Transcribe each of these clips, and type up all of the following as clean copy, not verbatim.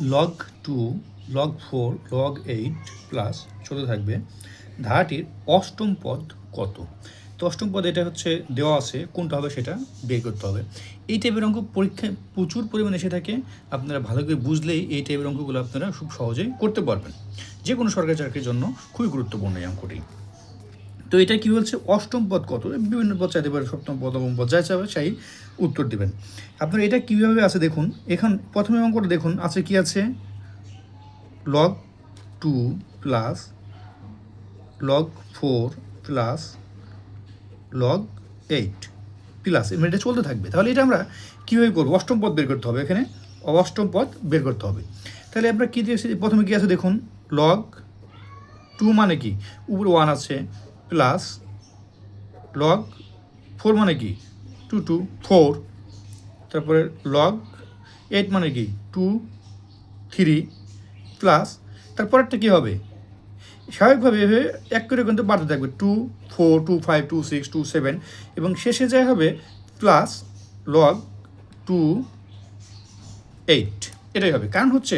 Log 2 log 4 log 8 plus চলতে থাকবে ধারাটির অষ্টম পদ কত। তো অষ্টম পদ এটা হচ্ছে দেওয়া আছে, কোনটা হবে সেটা বের করতে হবে। এই টাইপের অঙ্ক পরীক্ষায় প্রচুর পরিমাণে এসে থাকে, আপনারা ভালো করে বুঝলেই এই টাইপের অঙ্কগুলো আপনারা খুব সহজেই করতে পারবেন। যে কোনো সরকারি চাকরির জন্য খুবই গুরুত্বপূর্ণ এই অঙ্কটি। তো এটা কী বলছে, অষ্টম পদ কত, বিভিন্ন পদ চাইতে পারে, সপ্তম পদ, নবম পদ, যা চাবে সেই উত্তর দেবেন। আপনারা এটা কীভাবে আছে দেখুন, এখন প্রথমে অঙ্কটা দেখুন আছে কি আছে, log 2 plus log 4 plus log 8 plus এটা চলতে থাকবে। তাহলে এটা আমরা কীভাবে করবো, অষ্টম পদ বের করতে হবে, এখানে অষ্টম পদ বের করতে হবে। তাহলে আমরা কী দিয়েছি, প্রথমে কী আছে দেখুন, লগ 2 মানে কি, উপরে 1 আছে, প্লাস লগ 4 মানে কি 2 2 4, তারপরে লগ 8 মানে কি 2 3, প্লাস তারপরেরটা কী হবে, স্বাভাবিকভাবে এভাবে এক করে কিন্তু বাড়তে থাকবে 2 4 2 5 2 6 2 7, এবং শেষে যা হবে প্লাস লগ 2 8, এটাই হবে। কারণ হচ্ছে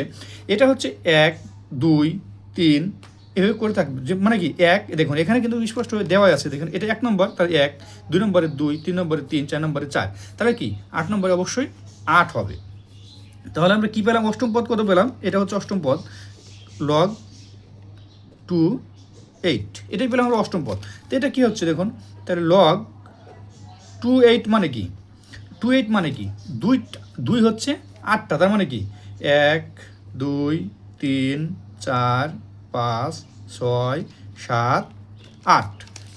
এটা হচ্ছে 1 2 3 এভাবে করে থাকবে, যে মানে কি এক, দেখুন এখানে কিন্তু স্পষ্টভাবে দেওয়া আছে, দেখুন এটা 1 নম্বর, তার 1, 2 নম্বরে 2, 3 নম্বরে 3, 4 নম্বরে 4, তাহলে কি 8 নম্বরে অবশ্যই 8 হবে। তাহলে আমরা কী পেলাম, অষ্টম পদ কত পেলাম, এটা হচ্ছে অষ্টম পদ লগ 2 8, এটাই পেলাম আমরা অষ্টম পদ। তো এটা কী হচ্ছে দেখুন, তাহলে লগ 2 8 মানে কি, 2 8 মানে কি 2 হচ্ছে 8টা, তার মানে কি 1 2 3 4 5 6 7 8,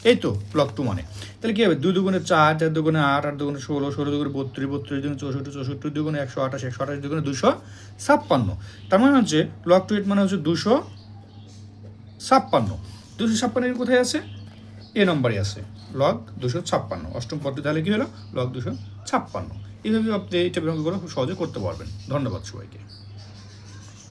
এই তো লগ 2 মানে। তাহলে কী হবে, 2 দুগুণে 4, 4 দুগুণে 8, 8 দুগুণে 16, 16 দুগুণে 32, 32 দুগুণে 64, 64 দুগুণে 128, 128 দুগুণে 256। তার মানে হচ্ছে লগ 2 8 মানে হচ্ছে 256। 256 কোথায় আছে, এ নম্বরে আছে, লগ 256 অষ্টম পদটি। তাহলে কী হলো, লগ 256। এইভাবে আপনি এই টাইপের অঙ্কগুলো খুব সহজে করতে পারবেন। ধন্যবাদ সবাইকে।